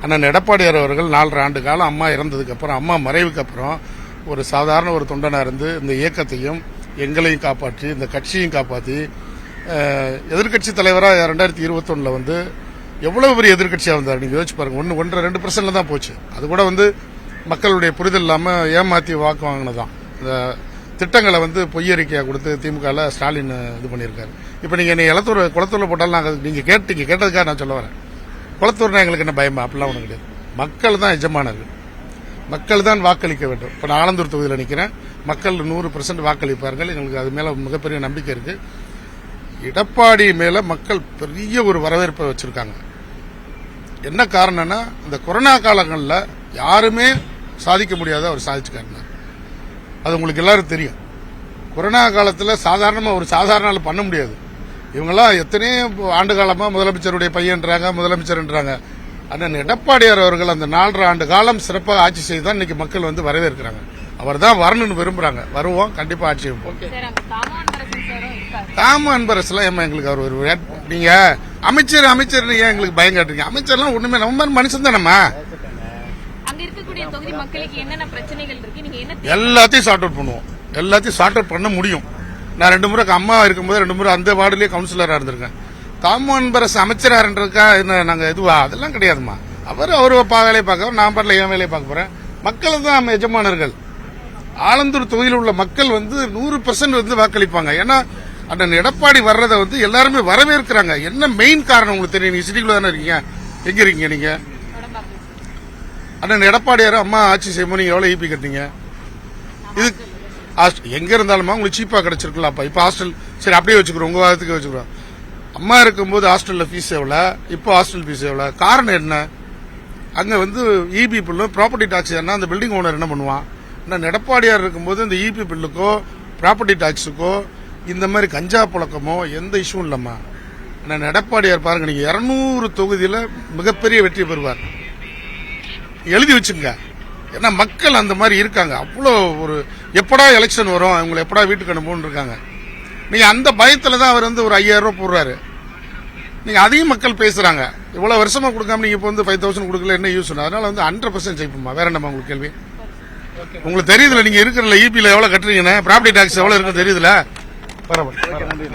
அண்ணன் எடப்பாடியார் அவர்கள் 4.5 ஆண்டு காலம் அம்மா இறந்ததுக்கு அப்புறம், அம்மா மறைவுக்கு அப்புறம் ஒரு சாதாரண ஒரு தொண்டனா இருந்து இந்த இயக்கத்தையும் எங்களையும் காப்பாற்றி இந்த கட்சியையும் காப்பாற்றி எதிர்க்கட்சி தலைவராக 2021 வந்து எவ்வளவு பெரிய எதிர்க்கட்சியாக வந்தார். நீங்க யோசிச்சு பாருங்க. 1-2% தான் போச்சு. அது கூட வந்து மக்களுடைய புரிதல் இல்லாமல் ஏமாற்றி வாக்கு வாங்கினதான். இந்த திட்டங்களை வந்து பொய்யறிக்கையாக கொடுத்து திமுகவில் ஸ்டாலின் இது பண்ணியிருக்காரு. இப்போ நீங்கள் என்னை குளத்தூரில் போட்டாலும் நாங்கள் நீங்கள் கேட்டதுக்காக நான் சொல்ல வரேன். குளத்தூர்னா எங்களுக்கு என்ன பயமா? அப்படிலாம் ஒன்றும் கிடையாது. மக்கள் தான் எஜமானர்கள், மக்கள் தான் வாக்களிக்க வேண்டும். இப்போ நான் ஆலந்தூர் தொகுதியில் நிற்கிறேன். மக்கள் 100% வாக்களிப்பார்கள். எங்களுக்கு அது மேலே மிகப்பெரிய நம்பிக்கை இருக்கு. எடப்பாடி மேல மக்கள் பெரிய ஒரு வரவேற்பை வச்சிருக்காங்க. என்ன காரணம்னா, இந்த கொரோனா காலங்களில் யாருமே சாதிக்க முடியாத அவர் சாதிச்சுக்காருங்க. அது உங்களுக்கு எல்லாரும் தெரியும். கொரோனா காலத்தில் சாதாரணமாக ஒரு சாதாரண ஆள் பண்ண முடியாது. இவங்கெல்லாம் எத்தனையோ ஆண்டு காலமாக முதலமைச்சருடைய பையன்றாங்க, முதலமைச்சர்ன்றாங்க. அண்ணன் எடப்பாடியார் அவர்கள் அந்த 4.5 ஆண்டு காலம் சிறப்பாக ஆட்சி செய்து தான் இன்னைக்கு மக்கள் வந்து வரவேற்கிறாங்க. அவர் தான் வரணும்னு விரும்புறாங்க. வருவோம், கண்டிப்பா ஆட்சி வைப்போம். தாம அன்பரசுலாம் ஏமா எங்களுக்கு அவர் ஒரு நீங்க அமைச்சர் ஏன் எங்களுக்கு பயம் காட்டுறீங்க? அமைச்சர்லாம் ஒண்ணுமே நம்ம மனுஷன் தானம்மா. எல்லாத்தையும் சார்ட் அவுட் பண்ணுவோம். எல்லாத்தையும் சார்ட் அவுட் பண்ண முடியும். நான் 2 முறை அம்மா இருக்கும்போது 2 முறை அந்த வார்டுலயே கவுன்சிலரா இருந்திருக்கேன். தாம அன்பரசு அமைச்சராருக்கா என்ன நாங்க எதுவா? அதெல்லாம் கிடையாதுமா. அவர் வேலையை பார்க்க, நான் பாட்டில் என் வேலையை பார்க்க போறேன். மக்கள் தான் நம்ம எஜமானர்கள். ஆலந்தூர் தொகுதியில் உள்ள மக்கள் வந்து 100% வந்து வாக்களிப்பாங்க. ஏன்னா அண்ணன் எடப்பாடி வர்றதை வந்து எல்லாருமே வரவேற்கிறாங்க. என்ன மெயின் காரணம் உங்களுக்கு தெரியும்? நீங்க சிட்டிக்குள்ள தானே இருக்கீங்க. எங்க இருக்கீங்க நீங்க? அண்ணன் எடப்பாடியார் அம்மா ஆட்சி செய்யும்போது நீங்க எவ்வளவு ஈபி கட்டிங்க? இது எங்க இருந்தாலுமா உங்களுக்கு சீப்பா கிடைச்சிருக்கலாம். அப்ப இப்ப ஹாஸ்டல் சரி அப்படியே வச்சுக்கிறோம், உங்க வாதத்துக்கு வச்சுக்கிறோம். அம்மா இருக்கும்போது ஹாஸ்டல்ல ஃபீஸ் எவ்வளவு, இப்போ ஹாஸ்டல் ஃபீஸ் எவ்வளவு? காரணம் என்ன? அங்க வந்து இபி பில்லு, ப்ராப்பர்ட்டி டாக்ஸ் என்ன அந்த பில்டிங் ஓனர் என்ன பண்ணுவான்? எடப்பாடியார் இருக்கும்போது இந்த இபி பில்லுக்கோ ப்ராப்பர்ட்டி டாக்ஸுக்கோ இந்த மாதிரி கஞ்சா புழக்கமோ எந்த இஷ்யூவும் இல்லம்மா. எடப்பாடியார் பாருங்க, நீங்க 200 தொகுதியில மிகப்பெரிய வெற்றி பெறுவார். எழுதி வச்சுங்க. ஏன்னா மக்கள் அந்த மாதிரி இருக்காங்க. அவ்வளோ ஒரு எப்படா எலெக்ஷன் வரும், இவங்களை எப்படா வீட்டுக்கு அனுப்பணும்னு இருக்காங்க. நீங்க அந்த பயத்துல தான் அவர் வந்து ஒரு 5000 ரூபாய் போடுறாரு. நீங்க அதையும் மக்கள் பேசுறாங்க. இவ்வளவு வருஷமா கொடுக்காம நீங்க இப்போ வந்து 5000 கொடுக்கல, என்ன யூஸ்? அதனால வந்து 100% ஜெயிப்போமா. வேற என்னமா உங்களுக்கு கேள்வி? உங்களுக்கு தெரியுதுல, நீங்க இருக்கிற இபில எவ்வளவு கட்டுறீங்கன்னு, ப்ராப்பர்ட்டி டாக்ஸ் எவ்வளவு இருக்கு தெரியுதுல. பரவாயில்ல.